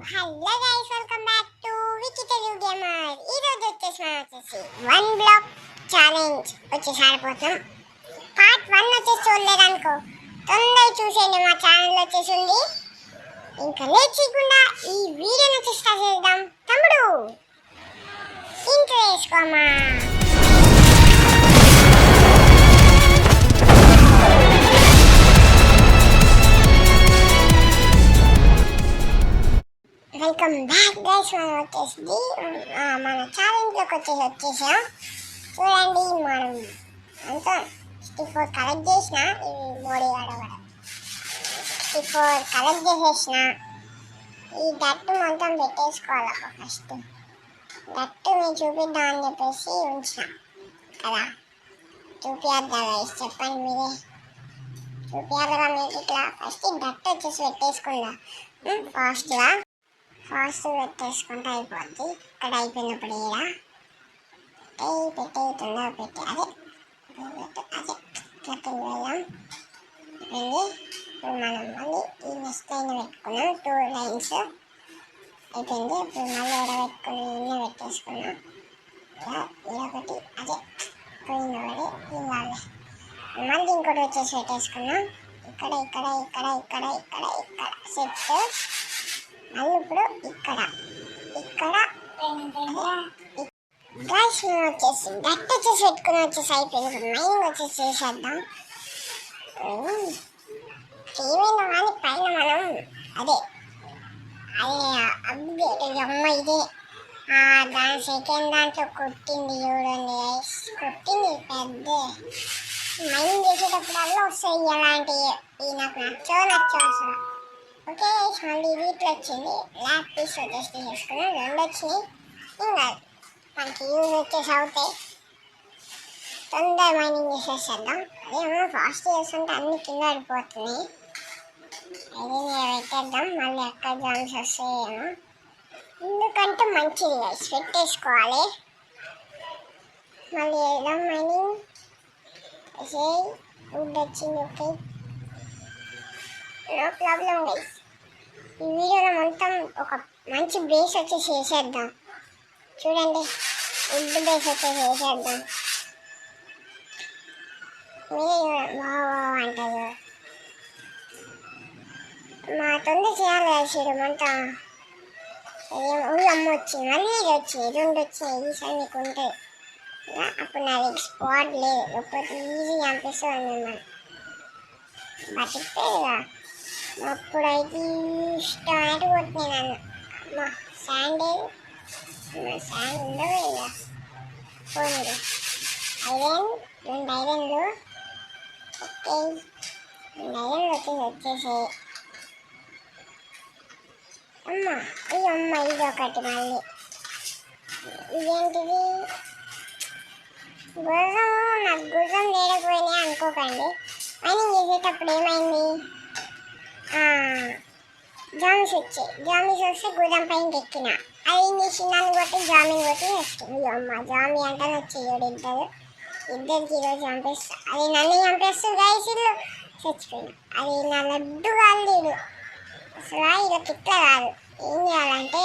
Hello guys, welcome back to Vicky Telugu gamer. ఈ రోజు వచ్చేసి వన్ బ్లాక్ ఛాలెంజ్ వచ్చేసి ఆడిపోతాం. పార్ట్ 1 వచ్చేసి చూడలేదనుకో తొందరగా చూసేయండి, మా ఛానల్ వచ్చేసి ఉంది. ఇంకా లేట్ చేయకుండా ఈ వీడియోని వచ్చి స్టార్ట్ చేద్దాం. తమ్ముడు ఇంట్రో వేసుకోమా. Welcome back guys. మనం వచ్చేసి మన ఛాలెంజ్లోకి వచ్చేసాం. చూడండి, మనం అంతా 64 కలెక్ట్ చేసిన. ఇవి మోడీ ఆడవడం 64 కలెక్ట్ చేసేసిన. ఈ గట్టు మొత్తం పెట్టేసుకోవాలి. ఫస్ట్ గట్టు మీరు చూపిద్దామని చెప్పేసి ఉంచిన కదా. చూపిద్దా గైస్, చెప్పండి మీరే. చూపియాలిగా మీకు ఇట్లా. ఫస్ట్ గట్టు వచ్చేసి పెట్టేసుకుందా ఫాస్ట్గా పెట్టేసుకుంటే అయిపోద్ది. ఇక్కడ అయిపోయినప్పుడు పెట్టి తొందరగా పెట్టి అదే క్లక్కింగ్ వేద్దాం. ఇప్పుడు మనం మళ్ళీ ఈ నెక్స్ట్ లైన్ పెట్టుకున్నాం. 2 లైన్స్ అయిపోయింది. ఇప్పుడు మళ్ళీ ఎడబెట్టుకుని ఇన్న పెట్టేసుకున్నాం. ఇదొకటి అదే పోయినవాడి ఇవ్వాలి. మళ్ళీ ఇంకోటి వచ్చేసి పెట్టేసుకున్నాం. ఇక్కడ ఇక్కడ ఇక్కడ ఇక్కడ ఇక్కడ ఇక్కడ సెట్. మళ్ళీ ఇప్పుడు ఇక్కడ గ్యాస్ వచ్చేసి గట్టి వచ్చేసి పెట్టుకుని వచ్చేసి అయిపోయింది. మైనింగ్ వచ్చేసి చేసేద్దాం. ఏమైనా కానీ పైన మనం అదే అప్డేట్ అమ్మ ఇదే దాని సెకండ్ దాంట్లో కొట్టింది చూడండి. కొట్టింది పెద్ద మైనింగ్ చేసేటప్పుడల్లా వస్తాయి అలాంటివి. నాకు నచ్చో అసలు. ఓకే, మళ్ళీ వీటిలో వచ్చింది. ల్యాప్ పీస్ వచ్చేసి తీసుకున్నాం. 2 వచ్చినాయి. ఇంకా మనకి యూజ్ వచ్చేసి అవుతాయి. తొందర మైనింగ్ చేసేసేద్దాం. అదేమో ఫాస్ట్ చేస్తుంటే అన్ని కింద పడిపోతున్నాయి. అది పెట్టేద్దాం. మళ్ళీ ఎక్కడ జామ్స్ వస్తాయేమో. ఎందుకంటే మంచిది పెట్టేసుకోవాలి. మళ్ళీ వేద్దాం మైనింగ్. వుడ్ వచ్చింది. Okay, no problem guys. ఈ వీడియోలో మొత్తం ఒక మంచి బేస్ వచ్చేసి వేసేద్దాం. చూడండి, వుడ్ బేస్ వచ్చేసి వేసేద్దాం. మీరే అంటారు మా తొందర చేయాలి కలిసిడు మొత్తం. అమ్మ వచ్చింది. మళ్ళీ ఇది వచ్చింది. 2 వచ్చినాయి. ఈసారి మీకు ఉంటుంది. అప్పుడు నాది స్పాట్ లేదు, లేకపోతే ఈజీగా అనిపిస్తుంది అన్నమాట. బతికిపోయేదిగా. అప్పుడైతే ఇష్టం అనేది కొట్టినాను. అమ్మ శాండ్ శాండ్ ఉండవు ఇక. పోయింది ఐరన్. 2 ఐరన్లు. ఓకే, 2 ఐరన్లు వచ్చేసి అమ్మ ఇది ఒకటి. మళ్ళీ ఇదేంటిది? గుర్రం. నాకు గుర్రం లేకపోయినాయి అనుకోకండి. మైనింగ్ చేసేటప్పుడు ఏమైంది, జామీస్ వచ్చాయి. జామీస్ వస్తే గుర్రం పైన ఎక్కిన. అది ఏం చేసిందని కొట్టి జామీన్ కొట్టి వేస్తుంది. అమ్మ జామీ అంటే వచ్చేయడు. ఇద్దరికి ఈరోజు చంపేస్తా. అది నన్ను చంపేస్తుంది గైస్. ఇల్లు చచ్చిపోయింది. అది నా లడ్డు కాదు. అసలు ఇలా ఇట్లా కాదు. ఏం చేయాలంటే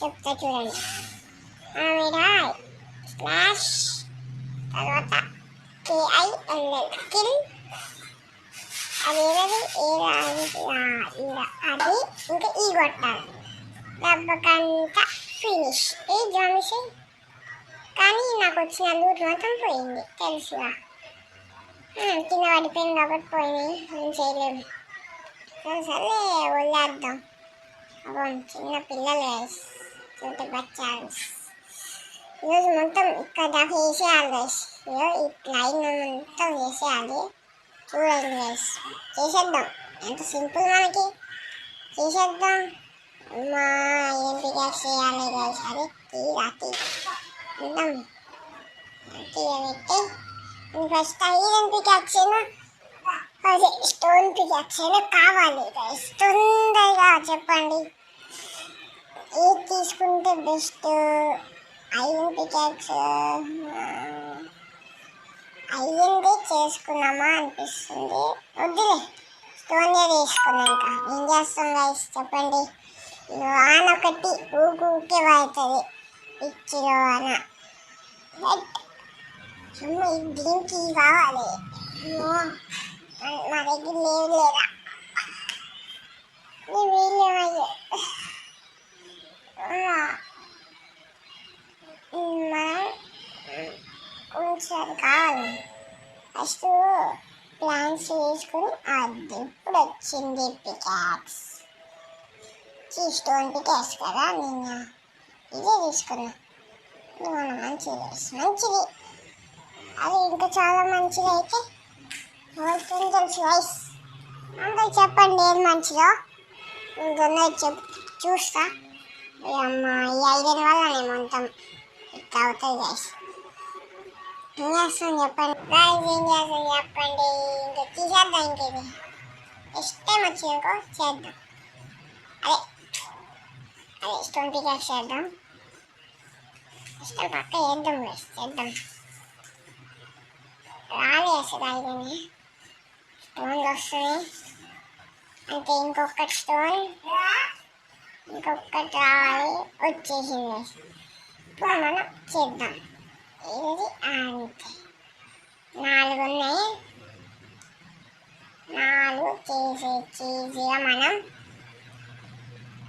చెప్తా చూడండి. మీద స్లాష్ తర్వాత KILL కిల్. అది అది ఇంకా ఈ కొట్టాలి. దెబ్బకంతా ఫినిష్. ఏ జామిస్. కానీ నాకు వచ్చిన లూట్ మొత్తం పోయింది తెలుసుగా. కింద పడిపోయింది కాబట్టి పోయినాయి. ఏం చేయలేము. సరే వదిలేద్దాం. అవ్వం చిన్న పిల్లలు చూస్తే బచ్చాలు. ఈరోజు మొత్తం ఇక్కడ దాకా వేసేయాలి గైస్. ఈ లైన్ మొత్తం వేసేయాలి. చూడండి గైస్, చేసేద్దాం. ఎంత సింపుల్ మనకి. చేసేద్దాం. అమ్మా ఏం పికాక్స్ చేయాలి గైస్. అదే తీద్దాం. తీయబెట్టి ఫస్ట్ ఐరన్ పికాక్స్ అదే స్టోన్ పికాక్స్ కావాలి గైస్. తొందరగా చెప్పండి ఏది తీసుకుంటే బెస్ట్. ఐరన్ పికాక్స్ ఐరన్ది చేసుకున్నామా అనిపిస్తుంది. వద్దులే, స్టోన్దే తీసుకున్నాం. ఇంకా ఏం చేస్తాం గైస్ చెప్పండి. వాన ఒకటి ఊకే పడుతుంది పిచ్చిలో వాన. దీనికి కావాలి మా దగ్గర లేవు లేదా వీళ్ళు మనం కొంచెం కావాలి. ఫస్ట్ ప్లాన్స్ వేసుకుని అది ఇప్పుడు వచ్చింది పికాక్స్. స్టోన్ పికాక్స్ కదా, నేను ఇదే తీసుకున్నా. ఇది మనం మంచిది. అది ఇంకా చాలా మంచిది అయితే తెలుసు వైస్. అందరూ చెప్పండి ఏది మంచిదో. ఇంకొన్నది చూస్తా. అమ్మ ఈ 5 వల్లనే మొత్తం ఇట్లా అవుతుంది గైస్. ఏం చేస్తాను చెప్పండి గైస్, ఏం చేస్తాను చెప్పండి. ఇంకా తీసేద్దాం. ఇంకేది ఇష్టం వచ్చిందనుకో చేద్దాం. అదే స్టోన్ పికాక్స్ చేద్దాం. ఇష్టం పక్క చేద్దాం. రాలే అసలు ఐదని స్టోన్లు వస్తుంది అంటే ఇంకొకటి స్టోన్ ఇంకొకటి రావాలి. వచ్చేసింది. ఇప్పుడు మనం చేద్దాం. ఇది అంతే 4 ఉన్నాయి. 4 చేసేగా మనం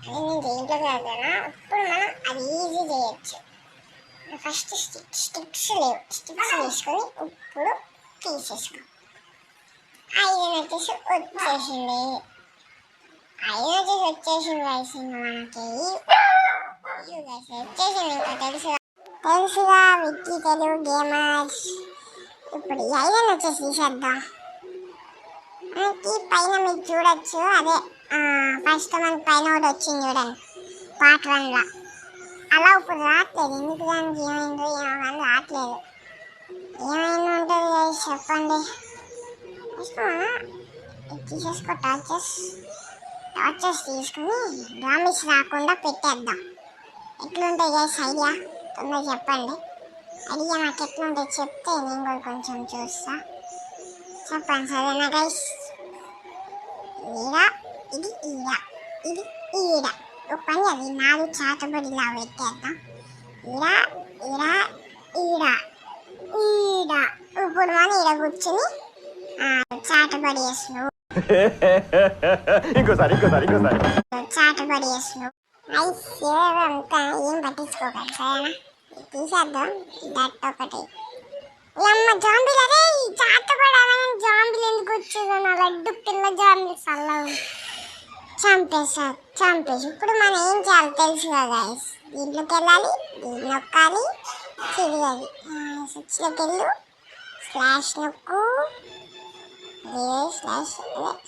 అది నేను దేంట్లో చదువుతున్నా. ఇప్పుడు మనం అది ఈజీ చేయొచ్చు. ఫస్ట్ స్టిక్స్ లేవు. స్టిక్స్ తీసుకొని ఇప్పుడు తీసేసుకో. 5 వచ్చేసింది. 5 వచ్చేసింది వయసు మనకి. వచ్చేసింది ఇంకా తెలుసుగా విక్కీ తెలుగు గేమర్స్. ఇప్పుడు 5 వచ్చేసి తీసేద్దాం. మనకి పైన మీరు చూడొచ్చు. అదే ఫస్ట్ మనకి పైన ఒకటి వచ్చింది చూడండి పార్ట్ 1లో. అలా ఇప్పుడు రావట్లేదు. ఎందుకు దానికి ఏమైందో ఏమో కానీ రావట్లేదు. ఏమైంది ఉంటుంది చెప్పండి. తీసేసుకో. టార్చెస్ తీసుకుని డామేజ్ రాకుండా పెట్టేద్దాం. ఎట్లుంటాయి గైస్ ఐడియా? తొందరగా చెప్పండి. ఐడియా నాకు ఎట్లుంటాయి చెప్తే నేను కూడా కొంచెం చూస్తా. చెప్పండి సరేనా గైస్? ఇది ఈడ ఒక పని. అది 4 చాటబడిలా పెట్టేద్దాం. ఈడ ఇప్పుడు మనం ఈడ కూర్చుని చాటబడి వేస్తున్నావు. ఇంకోసారి చాటబడి వేస్తున్నావు. అంతా ఏం పట్టించుకోకండి సరేనా? తీసేద్దాం. దట్ ఒకటి. అమ్మ జాంబీలు. అదే చాటబడాలని జాంబీలు ఎందుకు వచ్చేదో నా లడ్డు పిల్ల జాంబీలు చల్లగా చంపేసి ఇప్పుడు మనం ఏం చేయాలి తెలుసు కదా గైస్. దీంట్లోకి వెళ్ళాలి, దీన్ని నొక్కాలి, తిరగాలి. స్విచ్లోకి వెళ్ళు, స్లాష్ నొక్కు.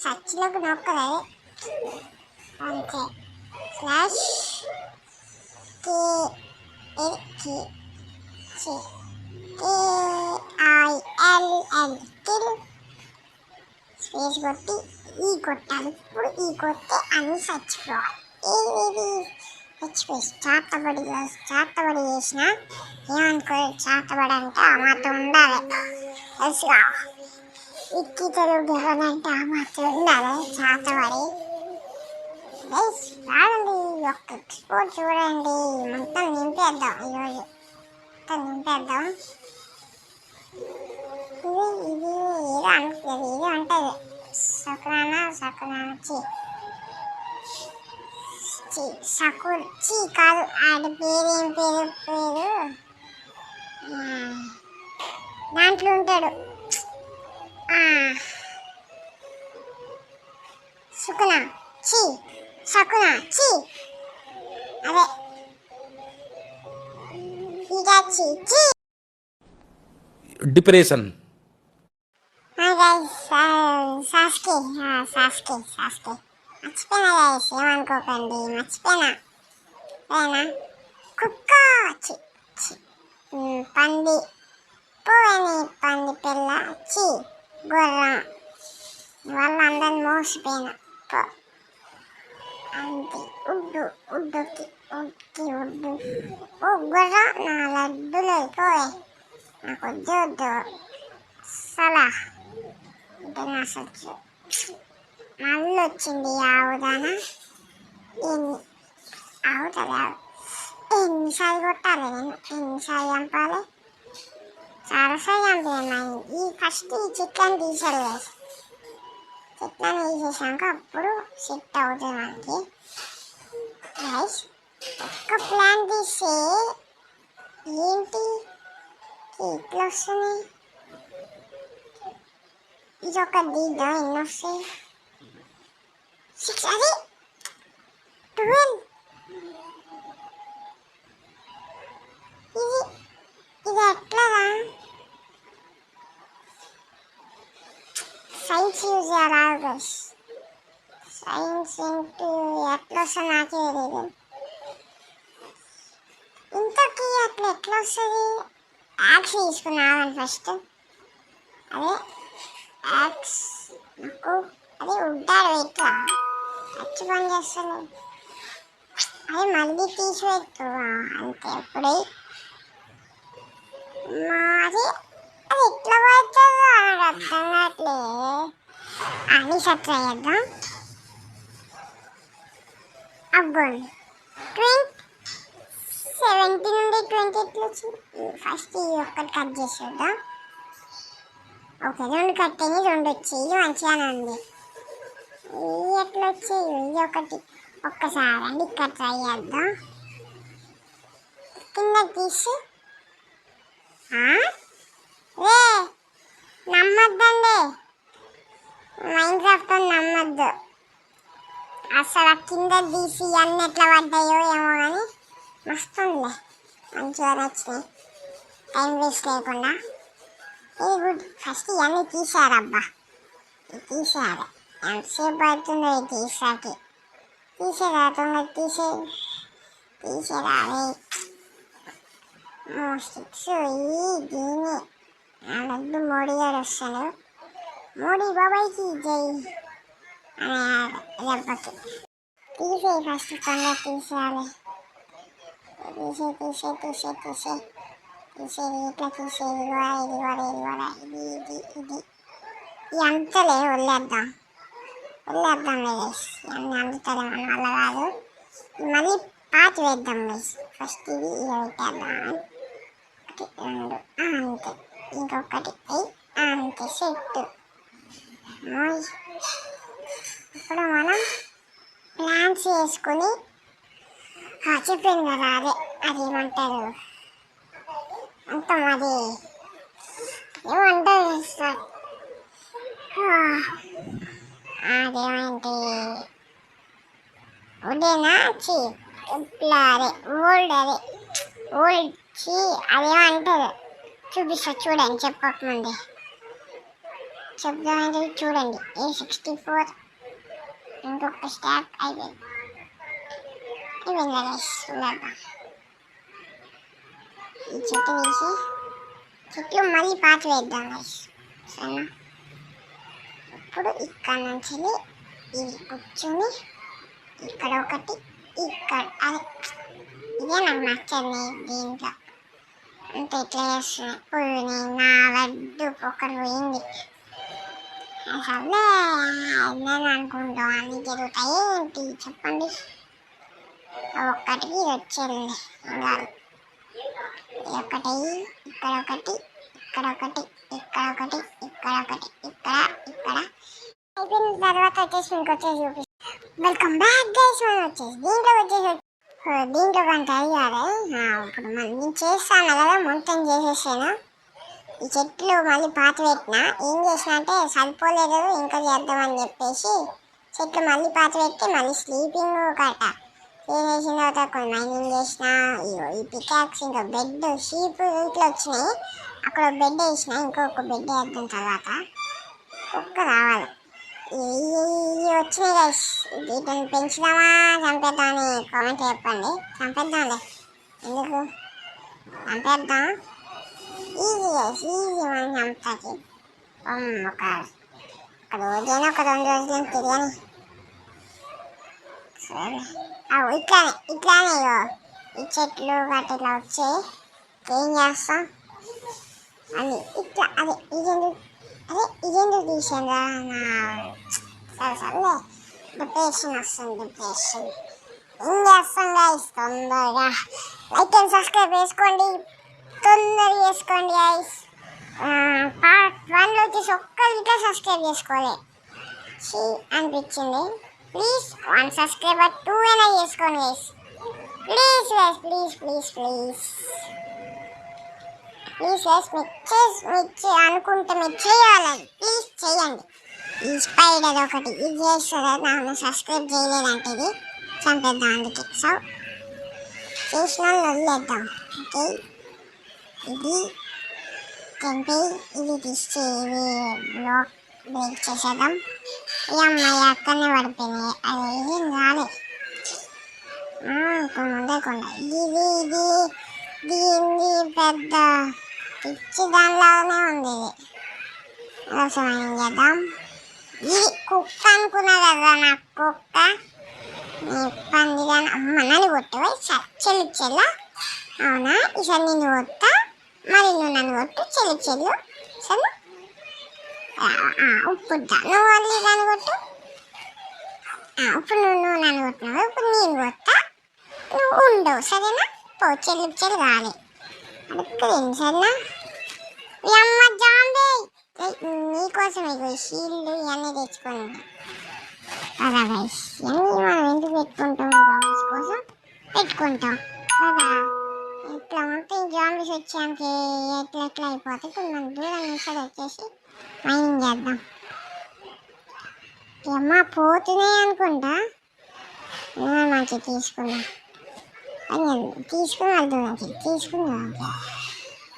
సచ్లోకి నొక్కదు అంతే. Slash KILL kill. స్పేస్ కొట్టి ఈ కొట్టాలి. ఇప్పుడు ఈ కొట్టే అన్ని చచ్చిపోవాలి. ఏది చచ్చిపోయి చాతబడి చేసిన ఏమనుకో. చాతబడి అంటే ఆ మాత్రం ఉండాలి తెలుసుగా. విక్కీ తెలుగు అంటే ఆ మాత్రం ఉండాలి చాతబడి. రాదండి ఒక్క ఎక్స్పోర్ట్ చూడండి. మొత్తం నింపేద్దాం ఈరోజు. నింపేద్దాం. ఇది ఏదో అనుకుంటుంది. ఇది ఉంటుంది సకుర్చి కాదు. ఆడ పేరేం పేరు దాంట్లో ఉంటాడు. సకున అదే డిప్రెషన్. సాస్కే మర్చిపోయినా గైస్, ఏమనుకోకండి. మర్చిపోయినా కుక్క పంది పోని పంది పిల్ల గుర్రం వల్ల అందరిని మోసపోయిన అంతే. ఉడ్డుకి ఓ గుర్రం నా లడ్డులో పోయే నాకు వద్దు సలా నా సచ్చు మళ్ళీ వచ్చింది ఆవుదాన. అవుతుంది ఎన్నిసార్లు కొట్టాలి నేను ఎన్నిసార్లు చంపాలి చాలాసార్లు చంపాను ఈ ఫస్ట్ ఈ చెట్లను తీసారు గైస్ చెట్లను తీసేసాక అప్పుడు సెట్ అవుతుంది మనకి గైస్ ఒక్క ప్లాన్ తీస్తే ఏంటి ఇట్లా వస్తున్నాయి ఇది ఒక దీదా ఎన్ని వస్తాయి 6 అది 12 ఇది ఇది ఎట్లాగా సైన్స్ యూజ్ చేయాలి గైస్ సైన్స్ ఇంటూ ఎట్లా వస్తుంది నాకే తెలియదు ఇంతకీ అట్లా ఎట్లా వస్తుంది యాక్స్ తీసుకున్నాను ఫస్ట్ అదే యాక్స్ నాకు అదే ఉంటాడు ఇట్లా వచ్చి పని చేస్తాను అదే మళ్ళీ తీసిపెట్టు అంతే ఇప్పుడే మాది అది ఎట్లా పడుతుందో నాకు అర్థం కావట్లేదు అని సెట్ చేద్దాం అబ్బో 17 నుండి 20 ఎట్లా వచ్చింది ఫస్ట్ ఈ ఒక్కటి కట్ చేసేద్దాం ఓకే 2 కట్ అయ్యి 2 వచ్చి ఇది మంచిగానే ఉంది ఇది ఎట్లా వచ్చేది ఇది ఒకటి ఒక్కసారి అండి ఇక్కడ ట్రై చేద్దాం కిందకి తీసి రే నమ్మద్దండి మైన్క్రాఫ్ట్ నమ్మద్దు అసలు ఆ కింద తీసి అన్నీ ఎట్లా పడ్డాయో ఏమో కానీ మస్తుందిలే మంచిగా నచ్చినాయి టైం వేస్ట్ లేకుండా ఇది గుడ్ ఫస్ట్ ఇవన్నీ తీసారబ్బా ఇది తీసారు ఎంతసేపు పడుతుందో ఇది తీసాకి తీసేదా తొందర తీసేదా స్టిక్స్ దీన్ని నా డబ్బు మోడీ గారు వస్తాడు మోడీ బాబాయ్కి జై అనే దెబ్బకి తీసేయి ఫస్ట్ తొందర తీసేయాలి తీసేది ఇట్లా తీసేది ఇది కూడా ఇది అంతలే వదిలేద్దాం గైస్ ఇవన్నీ అందుతలే మన వల్ల కాదు మళ్ళీ పాతి వేద్దాం గైస్ ఫస్ట్ ఇది పెట్టేద్దాం 1 2 అంతే ఇంకొకటి అంతే సెట్ ఇప్పుడు మనం ప్లాన్స్ వేసుకొని చెప్పాను కదా అదేమంటారు అంతం అది ఏమంటారు అదేమంటే ఉడేనా ఇట్లా ఓల్డ్ అదేమంటారు చూపిస్తా చూడండి చెప్పకముందే చెప్దామంటే చూడండి A64 ఇంకొక స్టాక్ అయిపోయింది ఈ చెట్టు తీసి చెట్లు మళ్ళీ పాత వేద్దాం గైస్ సరేనా ఇప్పుడు ఇక్కడ నుంచి ఇది కూర్చుని ఇక్కడ ఒకటి ఇక్కడ అదే ఇదే నాకు నచ్చదు దీంట్లో అంత ఇట్లా చేస్తున్నాయి పోయినాయి నా లడ్డు ఒకటి పోయింది అసలు అయిందని అనుకుంటాం అన్నీ జరుగుతాయి ఏంటి చెప్పండి ఒక్కటికి వచ్చేది ఒకటి ఇక్కడ ఒకటి ఇక్కడ ఒకటి ఇక్కడ ఒకటి ఇక్కడ ఒకటి ఇక్కడ అయిపోయిన తర్వాత వచ్చేసి మీకు వచ్చేసి చూపిస్తాను వెల్కమ్ బ్యాక్ గైస్ మనం వచ్చేసి దీంట్లో కొంత అయ్యారు ఇప్పుడు నేను చేస్తాను కదా మొత్తం చేసేసాను ఈ చెట్లు మళ్ళీ పాత పెట్టిన ఏం చేసిన అంటే సరిపోలేదు ఇంకా చేద్దామని చెప్పేసి చెట్లు మళ్ళీ పాత పెట్టి మళ్ళీ స్లీపింగ్ కట్ట చేసేసిన తర్వాత కొన్ని మైనింగ్ చేసిన ఈ పికాక్స్ ఇంకా బెడ్ షీప్ ఇంట్లో వచ్చినాయి అక్కడ బెడ్ వేసిన ఇంకొక బెడ్ వేద్దాం తర్వాత కుక్క రావాలి ఇవి వచ్చినాయి గైస్ వీటిని పెంచుదామా చంపేద్దామని కామెంట్ చెప్పండి చంపేద్దాంలే ఎందుకు చంపేద్దాం ఈజీ గైస్ ఈజీ మనం చంపుతాకి ఒక రోజైనా ఒక 2 రోజులు తెలియని సరే ఇట్లానే ఈ చెట్లు గట్ట ఇట్లా వచ్చాయి ఏం చేస్తాం అది ఇట్లా ఇదెందుకు తీసాను సరే సరేలే డిప్రెషన్ వస్తుంది డిప్రెషన్ ఏం చేస్తాం గైస్ తొందరగా లైక్ అండ్ సబ్స్క్రైబ్ చేసుకోండి, తొందరగా చేసుకోండి గైస్. పార్ట్ 1 వచ్చేసి ఒక్కరు ఇట్లా సబ్స్క్రైబ్ చేసుకోవాలి అనిపించింది. ప్లీజ్ 1 సబ్స్క్రైబర్ 2 అయినా చేసుకోండి guys. Please guys, please please please please guys. మీరు అనుకుంటే మీరు చేయాలని ప్లీజ్ చేయండి. ఈ స్పైడర్ ఒకటి ఇది చేస్తుంది, నన్ను సబ్స్క్రైబ్ చేయలేదంటే ఇది చంపేద్దాం. అందుకే సో చేసిన వదిలేద్దాం. ఓకే, ఇది చంపి ఇది తీసి ఇది బ్లాక్ బ్రేక్ చేసేద్దాం. ఈ అమ్మాయి అక్కడనే పడిపోయినాయి. అది ఏం కాదు, ముందే కొండ ఇది ఇది దీన్ని పెద్ద పిచ్చి దానిలాగానే ఉంది. ఇది అసలు ఏం చేద్దాం. ఇది కుక్క అనుకున్నా కదా, నాకు కుక్క పందిగా అమ్మ నన్ను కొట్టవా చెల్లు. అవునా, ఈసారి నిన్ను కొట్టా, మరి నువ్వు నన్ను కొట్టు చెల్లు. సరే ఉప్పు నువ్వు మళ్ళీ నన్ను కొట్టు. ఇప్పుడు నువ్వు నన్ను కొట్టినావు, ఇప్పుడు నేను కొట్టా, నువ్వు ఉండవు. సరేనా, పో చెల్లు కాలే అడుక్కుని. సరేనా, ఈ అమ్మ జాంబే నీకోసం ఇగో షీల్డ్ ఇవన్నీ తెచ్చుకోండి కదా గైస్. ఇవన్నీ మనం ఎందుకు పెట్టుకుంటాం, జాంబీస్ కోసం పెట్టుకుంటాం కదా. ఇట్లా ఉంటే జాంబీస్ వచ్చానికి ఎట్లా అయిపోతాయి. ఇప్పుడు మనం దూరం నుంచి వచ్చేసి మైనింగ్ చేద్దాం. అమ్మ పోతున్నాయి అనుకుంటా, మంచిగా తీసుకుందాం. తీసుకుని వెళ్తుంది, తీసుకుందాం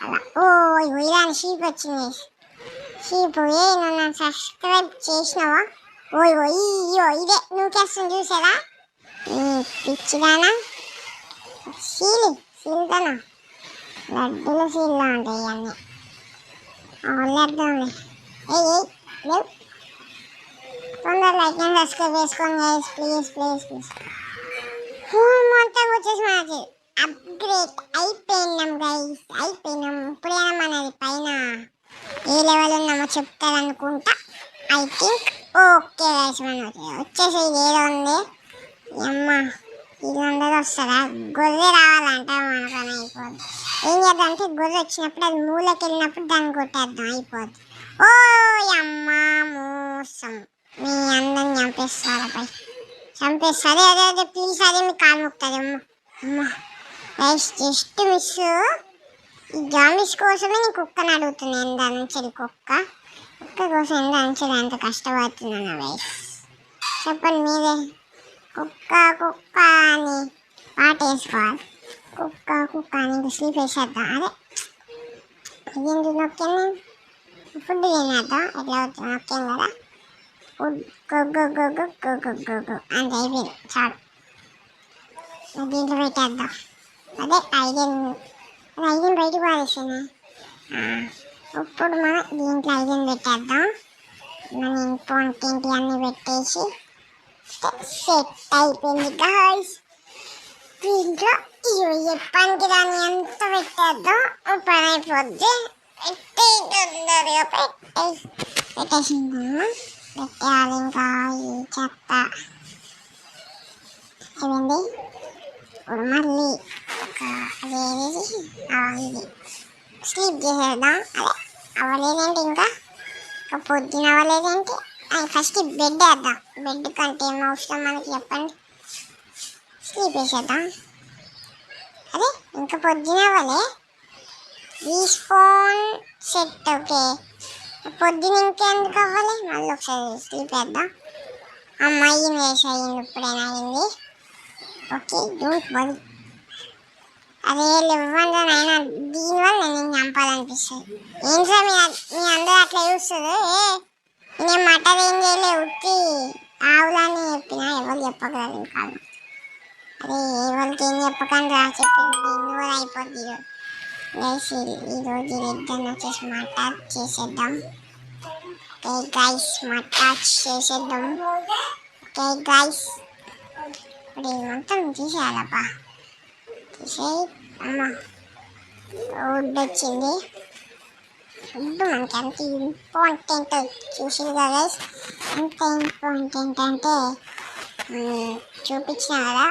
అలా. ఓ ఇలాంటి షీప్ వచ్చింది. షీప్ నువ్వు నన్ను సబ్స్క్రైబ్ చేసినావా? ఇయ్యో ఇదే నువ్వుకేస్తుంది చూసారా పిచ్చిదానా. సీలుతానా లడ్డుల సీల్లా ఉంటాయి ఇవన్నీ. వదిలేద్దాంలే. లేవు తొందరగా లైక్ అండ్ సబ్స్క్రైబ్ చేసుకోండి గైస్, ప్లీజ్ ప్లీజ్ ప్లీజ్. మొత్తం వచ్చేసి మనకి అప్గ్రేడ్ అయిపోయినాం గైస్, అయిపోయినాం. ఇప్పుడైనా మనది పైన ఏ లెవెల్ ఉన్నామో చెప్తారనుకుంటా. ఐ థింక్ ఓకే గైస్, మనం వచ్చేసి ఇది ఏదో ఉంది. అమ్మ ఇది అందరూ వస్తారా? గొర్రె రావాలంట మనకని అయిపోద్ది. ఏం చేద్దాం అంటే గొర్రె వచ్చినప్పుడు అది మూలకి వెళ్ళినప్పుడు దాన్ని కొట్టేద్దాం, అయిపోద్ది. ఓ అమ్మ మోసం, మీ అందరిని చంపేస్తారు పై చంపేస్తారు. అదే ప్లీజ్ అదే మీకు కాలు ముక్తుంది. అమ్మ గైస్ జస్ట్ మిస్. ఈ జాంబీస్ కోసమే నేను కుక్కని అడుగుతున్నాను. ఎందా నుంచి కుక్క కోసం ఎందా నుంచి అంత కష్టపడుతున్నాను గైస్. చెప్పండి మీరే. కుక్క కుక్క అని పాట వేసుకోవాలి. కుక్క అని స్లీప్ వేసేద్దాం. అదే ఇదేంటి నొక్కాను, ఫుడ్ తినేద్దాం. ఎట్లా అవుతుంది నొక్కాను కదా. గొగ్గు అంతే అయిపోయింది, చాలు. దీంట్లో పెట్టేద్దాం. అదే ఐదు బయటకు పారేసాను. ఇప్పుడు మనం దీంట్లో 5 పెట్టేద్దాం. మన ఇంపార్టెంట్ అన్నీ పెట్టేసి సెట్ అయిపోయింది గాయ్స్. దీంట్లో పనికి దాన్ని ఎంత పెట్టేద్దాం, పని అయిపోద్ది. పెట్టేసిందామా, పెట్టేయాలి. ఇంకా ఈ చెత్త ఏమైంది. ఇప్పుడు మళ్ళీ ఒక అదేది ఇది స్లీప్ చేసేద్దాం. అదే అవ్వలేదేంటి, ఇంకా పొద్దున అవ్వలేదేంటి. ఫస్ట్ బెడ్ వేద్దాం. బెడ్ కంటే ఏం అవసరం మనకి చెప్పండి. స్లీప్ వేసేద్దాం. అదే ఇంకా పొద్దున అవ్వలే. Respawn set. ఓకే, పొద్దున ఇంకెందుకు అవ్వాలి, మళ్ళీ ఒకసారి స్లీప్ వేద్దాం. అమ్మాయి వేసాయింది, ఇప్పుడైనా అయింది. Okay don't worry. అదే ఇవ్వండినైనా దీనివల్ల నేను చంపాలనిపిస్తుంది. ఏం సార్ మీ అందరూ అట్లా చూస్తుంది. నేను మటన్ ఏం చేయలే, ఉట్టి ఆవులని చెప్పిన. ఎవరు చెప్పగలరు ఇంకా. అదే ఎవరికి ఏం చెప్పకండి రా చెప్పింది. దీన్ని కూడా అయిపోద్ది ఈరోజు ఇద్దరిని వచ్చేసి మటాచ్ చేసేద్దాం. ఓకే గైస్, మటాచ్ చేసేద్దాం. ఓకే గైస్, ఇప్పుడు ఇది మొత్తం తీసేయాలబ్బా. తీసేయి. అమ్మ వుడ్ వచ్చింది. వుడ్ మనకి అంత ఇంపార్టెంట్ చూసింది కదా గైస్. ఎంత ఇంపార్టెంట్ అంటే చూపించిన కదా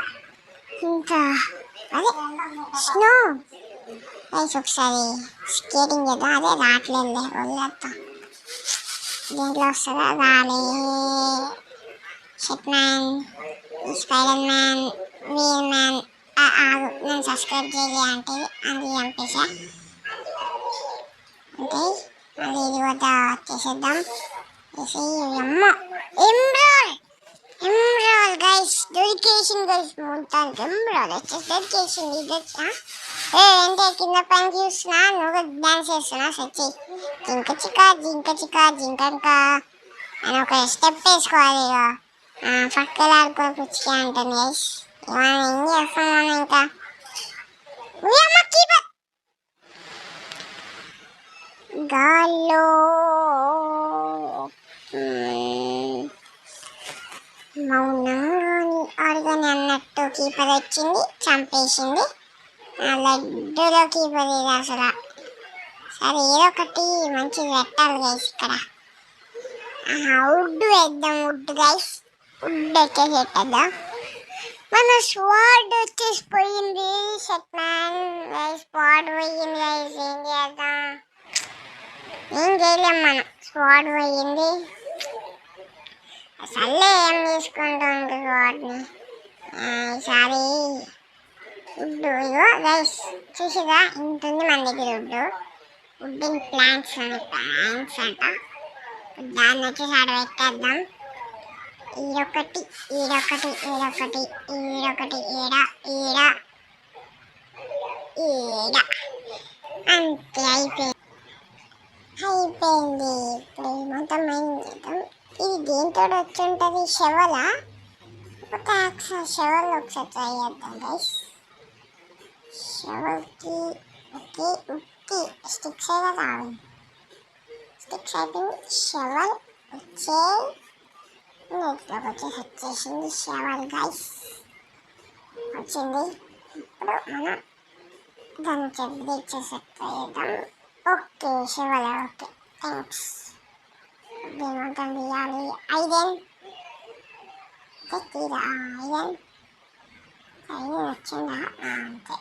ఇంకా అదే స్నో గైస్ ఒకసారి స్కేటింగ్ చేద్దాం. అదే రావట్లేదు వదిలేస్తా. దీంట్లో వస్తుందా రాలే. షెట్ man, spider man, wheel man. ఆగు నేను సబ్స్క్రైబ్ చేయాలి అంటే అది చంపేసా. అంటే అది ఇది వద్ద చేసేద్దాం. అమ్మ ఎమ్రాల్ ఎమ్రాల్ గైస్ దొరికేసింది గైస్. మొత్తానికి ఎమ్రాల్ వచ్చేసి దొరికేసింది. ఇది అంటే కింద పైన చూస్తున్నా నువ్వు డాన్స్ చేస్తున్నా. సచ్చి జింక చిక్క జింక చిక్క జింకంక అని ఒక స్టెప్ వేసుకోవాలి. పక్కలు ఆడుకొని పుచ్చిక అంటాను గైస్. ఏం చేస్తున్నాను ఇంకా గాల్లో మౌనంగాని ఆడుగాని అన్నట్టు కీపర్ వచ్చింది, చంపేసింది. లడ్డూలో కీపర్ ఇది అసలు. సరే ఏదో ఒకటి మంచిది పెట్టాలి గైస్ ఇక్కడ. వుడ్ వేద్దాం. వుడ్ గైస్ వుడ్ వచ్చేసి పెట్టేద్దాం. మన స్వాడ్ వచ్చేసి పోయింది. షెట్ మ్యాన్ స్వాడ్ పోయింది గైస్. ఏం చేద్దాం? ఏం చేయలేం మనం. స్వాడ్ పోయింది. అసలే ఏం తీసుకుంటాం స్వాడ్ని ఈసారి. వుడ్ ఇగో గైస్ చూసిరా ఇంత ఉంది మన దగ్గర. వుడ్డింగ్ ప్లాంట్స్ అని ప్లాంట్స్ అంట. దాన్ని వచ్చేసి ఆడ పెట్టేద్దాం. ఈడొకటి ఈడొకటి ఈడొకటి ఈడొకటి ఈడ ఈడ ఈడ అంతే అయిపోయింది. ఇప్పుడు మొత్తం చేద్దాం. ఇది దేంతో వచ్చి ఉంటుంది? షెవలా? ఒక షెవల్ ఒకసారి ట్రై చేద్దాం గైస్. షెవల్కి ఓకే ఉక్కి స్టిక్స్ అయితే రావాలి. స్టిక్స్ అయిపోయింది. షెవల్ వచ్చేసింది. షెవల్ గైస్ వచ్చింది. ఇప్పుడు మనం దాన్ని బ్రేక్ చేసి చేద్దాం. ఓకే షెవల్ ఓకే థ్యాంక్స్. దీనివంతం తీయాలి. ఐరన్ తీరా ఐరన్ వచ్చిందా? అంతే.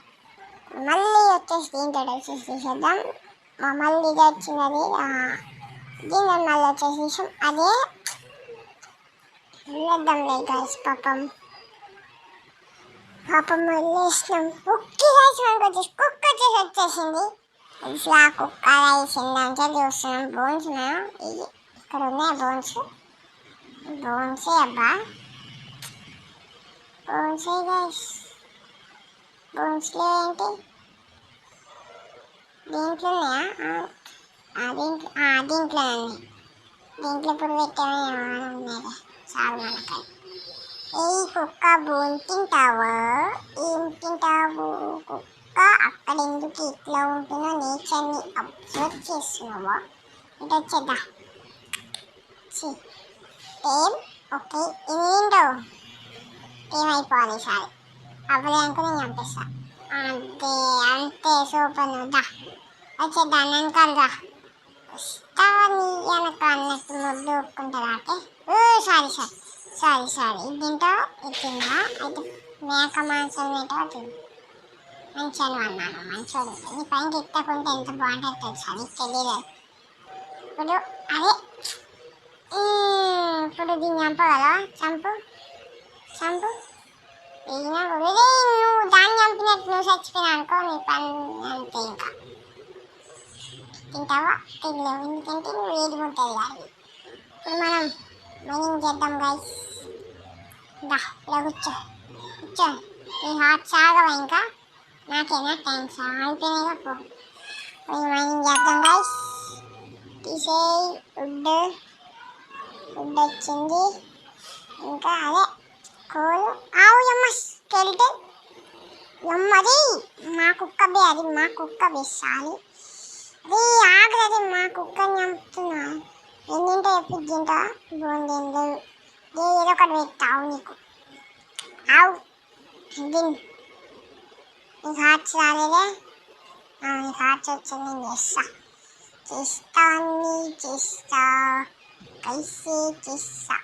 మళ్ళీ వచ్చేసి దీంతో వచ్చేసి తీసేద్దాం. మళ్ళీ ఇది వచ్చినది దీని మళ్ళీ వచ్చేసి తీసాం. అదే వెళ్ళొద్దాంలే గైస్. పాపం వదిలేసినాం. ఓకే గైస్ మనకు వచ్చేసి కుక్క వచ్చేసింది. ఇట్లా కుక్క వేసిందంటే చూస్తున్నాం. బోన్స్ ఇది ఇక్కడ ఉన్నాయి. బోన్సే అబ్బా బోన్సే గైస్. బోన్స్లో ఏంటి? దీంట్లో ఉన్నాయా? దీంట్లో ఇప్పుడు పెట్టామని ఉన్నాయి. చాలు మనకి. ఏ కుక్క బోన్ తింటావా? ఏం తింటావు కుక్క? అక్కడ ఎందుకు ఇట్లా ఉంటున్నా? నేచర్ని అబ్జర్వ్ చేస్తున్నావా? ఇటు వచ్చేద్దా. ఏం ఓకే ఏంటో ఏమైపోవాలి సార్. అవ్వలే అనుకుని నేను చంపేస్తా. అంతే సూపర్. దా వచ్చేద్దా వెనకాలరా. వస్తావని వెనక అన్నట్టు ముద్దు ఒప్పుకుంటారా అంటే సారీ దీంతో ఎత్తిందా. అయితే మేక మాంసం ఏంటో తింది. మంచిగా అన్నాను. మంచోడు. నీ పైకి ఎత్తకుంటే ఎంత బాగుంటుంది తెలుసా? నీకు తెలియదు. ఇప్పుడు అదే ఇప్పుడు దీన్ని చంపగలవా? చంపు నువ్వు దాన్ని చంపినట్టు నువ్వు చచ్చిపోయినా అనుకో నీ పని అంతే. ఇంకా తింటావా? తినలేవు. ఎందుకంటే నువ్వు వేడి ఉంటుంది కానీ. ఇప్పుడు మనం మైనింగ్ చేద్దాం గైస్. ఇలా కూర్చో నీ హార్ట్ సాగవా ఇంకా? నాకేనా థ్యాంక్స్ అయిపోయినాయిగా. పోయి మైనింగ్ చేద్దాం గైస్. తీసేయి. వుడ్ వచ్చింది. ఇంకా అదే కోలు. ఆవు యమ్మ స్కెల్టన్ యమ్మది మా కుక్క బే. అది మా కుక్క బెస్సాలి. అది ఆగలేదు. మా కుక్కని చంపుతున్నా. ఏంటంటే ఎప్పిద్దింటా బాగుంది. ఏదో ఒకటి పెట్టావు నీకు. ఆవు దీన్ని నీకు హార్ట్స్ రాలేదే. నీకు హార్ట్స్ వచ్చింది. నేను చేస్తా కైసే చేస్తా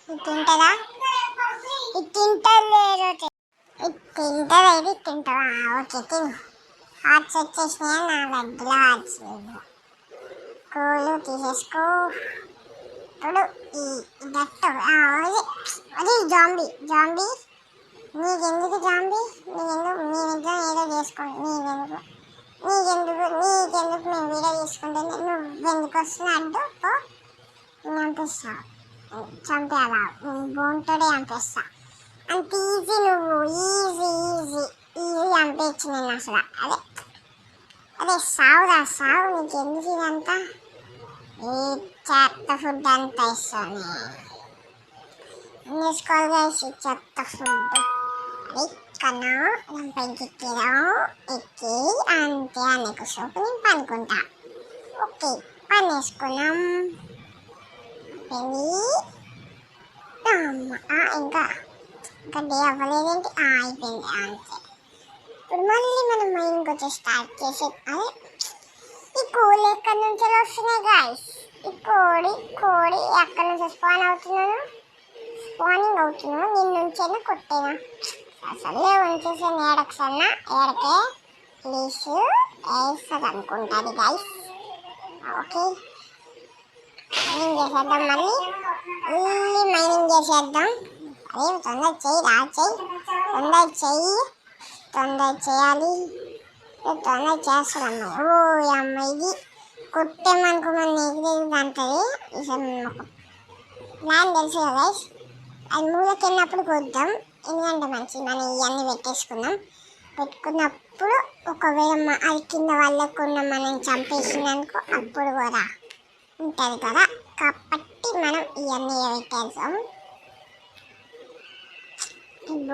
ఇది తింటుందా? ఇది తింటలేదు, ఇది తింటదా, ఇది తింటావా? ఓకే తిను. హార్ట్స్ వచ్చేసినాయి నా దగ్గర, హార్ట్స్ లేవు. కోళ్ళు తీసేసుకో. ఇప్పుడు ఈ దట్టు అది అది జాంబీ జాంబీ. నీకెందుకు జాంబీ? నీకెందుకు ఏదో చేసుకోండి. నీకెందుకు మేము వీడియో తీసుకుంటే నువ్వెందుకు వస్తున్నా అంటూ చంపిస్తావు. చంపేలా బోన్తోడే చంపేస్తా. అంత ఈజీ, నువ్వు ఈజీ ఈజీ ఈజీ చంపేచ్చు నేను అసలు. అదే సావురా సావు, నీకెందుకు ఇదంతా? ఈ చెత్త ఫుడ్ అంతా ఇస్తాను తీసుకోవాలి గైస్, ఈ చెత్త ఫుడ్. ఎక్కడో పైకి ఎక్కిదాం, ఎక్కి అంతే అనేక సోపు నేను పనుకుంటా. ఓకే పని వేసుకున్నాం. ఇంకా ఇంకా డే అవ్వలేదేంటి? అయిపోయింది అంతే. ఇప్పుడు మళ్ళీ మనం మైండ్కి వచ్చి స్టార్ట్ చేసే. అదే ఈ కోడి ఎక్కడి నుంచి వస్తున్నాయి గాయస్? ఈ కోడి ఎక్కడి నుంచి స్పాన్ అవుతున్నాను, స్పానింగ్ అవుతున్నాను. నేను నుంచైనా కొట్టేనా అసలు ఉంచేసాను. ఏడకసన్నా ఏడకే ప్లీజ్ వేస్తుంది అనుకుంటుంది గాయస్. ఓకే మైనింగ్ చేసేద్దాం, మళ్ళీ మైనింగ్ చేసేద్దాం. అదే తొందర చెయ్యి రా, తొందర చేయాలి. తొందర చేస్తాడమ్మా. ఓ అమ్మ, ఇది కొట్టేమనుకో మన ఎగిరేది అంటది. ప్లాన్ తెలుసు కదా గైస్, అది మూలకి వెళ్ళినప్పుడు కొద్దాం. ఎందుకంటే మంచి మనం ఇవన్నీ పెట్టుకున్నప్పుడు ఒకవేళ అది కింద వాళ్ళకున్న మనం చంపేసినందుకు అప్పుడు కూడా ఉంటుంది కదా, కాబట్టి మనం ఇవన్నీ పెట్టేద్దాం. ఇక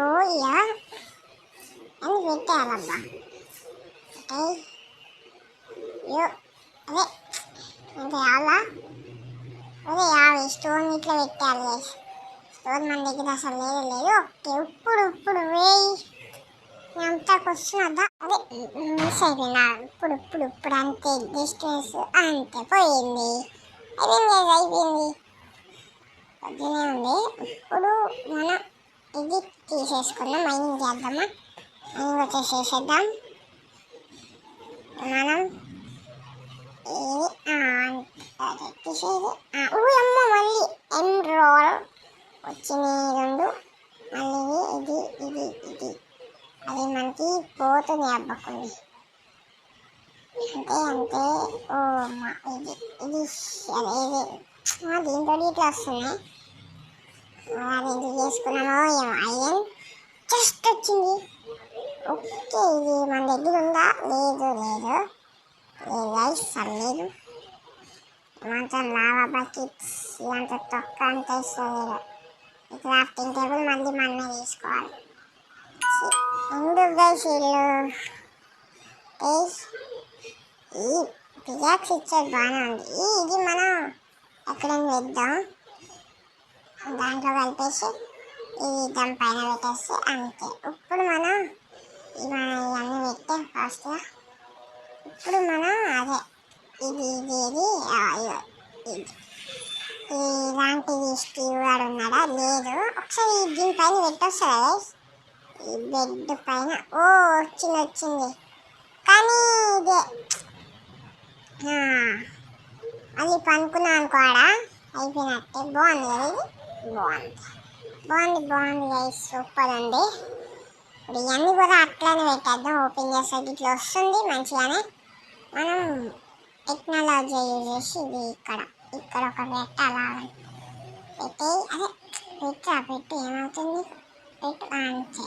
అని పెట్టేయాలబ్బా. అదే అంటే అలా అదే యాభై స్టోన్ ఇట్లా పెట్టాలి. స్టోన్ మన దగ్గర అసలు లేదు. ఓకే ఇప్పుడు వేయి అంతాకు వస్తున్నదా? అదే మిస్ అయిపోయినా. ఇప్పుడు అంతే డిస్టెన్స్ అంతే పోయింది. అయిపోయింది పొద్దునే ఉంది. ఇప్పుడు మనం ఇది తీసేసుకుందాం, మైనింగ్ చేద్దామా? మైనింగ్ వచ్చేసేద్దాం మనం. తీసేది అమ్మ, మళ్ళీ ఎన్రోల్ వచ్చినాయి రెండు. మళ్ళీ ఇది అది మనకి పోతుంది అబ్బకుంది. అంతే ఓ అమ్మ, ఇది దీంతో ఇట్లా వస్తున్నాయి. అది ఎందుకు చేసుకున్నామో ఏమో. ఐరన్ జస్ట్ వచ్చింది. ఓకే ఇది మన దగ్గర ఉందా? లేదు లేదు. ఇదంతా లావా బకెట్స్, ఇదంతా తొక్క అంతా ఇస్తుంది. ఈ క్రాఫ్టింగ్ టేబుల్ మళ్ళీ మనమే తీసుకోవాలి. ఎందుకు గైస్ ఈ పిజాక్స్ ఇచ్చేది బాగానే ఉంది. ఇది మనం ఎక్కడైనా వేద్దాం, దాంట్లో కలిపేసి ఇది దాని పైన పెట్టేస్తే అంతే. ఇప్పుడు మనం ఇవన్నీ పెట్టే ఫాస్ట్గా. ఇప్పుడు మనం అదే ఇది ఇలాంటిది స్టీవ్ గారు ఉన్నాడా? లేదు. ఒకసారి దీనిపైన పెట్టొస్తారా గైస్? ఈ బెడ్ పైన వచ్చింది కానీ ఇదే అది పనుకున్నా అనుకోడా అయిపోయినట్టే. బాగుంది కదా ఇది, బాగుంది గైస్, సూపర్ ఉంది. ఇప్పుడు ఇవన్నీ కూడా అట్లానే పెట్టేద్దాం. ఓపెన్ చేస్తే ఇట్లా వస్తుంది మంచిగానే. మనం టెక్నాలజీ యూజ్ చేసి ఇది ఇక్కడ ఒక పెట్టాలా పెట్టి అదే పెట్టు ఏమవుతుంది అంతే.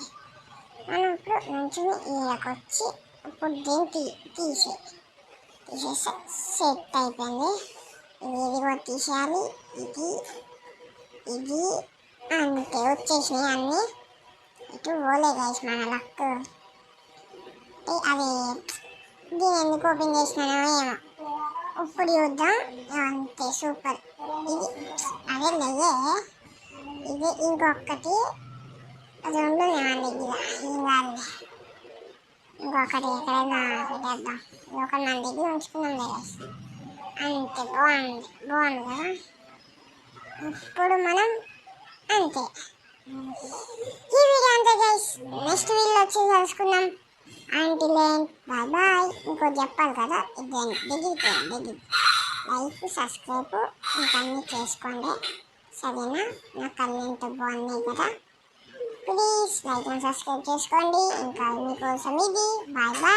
మనం ఇప్పుడు నుంచుని ఈడకొచ్చి ఇప్పుడు దీన్ని తీసేస్తే సెట్ అయిపోయింది. ఇది కూడా తీసేయాలి. ఇది అంతే వచ్చేసినాయి అన్నీ. ఇటు పోలే గైస్ మన లక్. అది దీన్ని ఎందుకు ఓపెన్ చేసినానో ఏమో. ఇప్పుడు చూద్దాం. అంతే సూపర్. ఇది అదే లేదే, ఇది ఇంకొకటి రెండు మన దగ్గర ఇంకొకటి ఎక్కడైనా పెట్టేద్దాం. ఇంకొకటి మన దగ్గర ఉంచుకున్నాం కదా అంతే. బాగుంది కదా. ఇప్పుడు మనం అంతే ఈ వీడియో అంతా గైస్, నెక్స్ట్ వీడియో వచ్చి కలుసుకుందాం. Until then bye bye. ఇంకోటి చెప్పాలి కదా, దగ్గరికి లైక్ సబ్స్క్రైబ్ ఇంకా అన్నీ చేసుకోండి, సరేనా? నా కళ్ళెంత బాగున్నాయి కదా, ప్లీజ్ లైక్ అండ్ సబ్స్క్రైబ్ చేసుకోండి. ఇంకా మీకోసం ఇది బాయ్ బాయ్.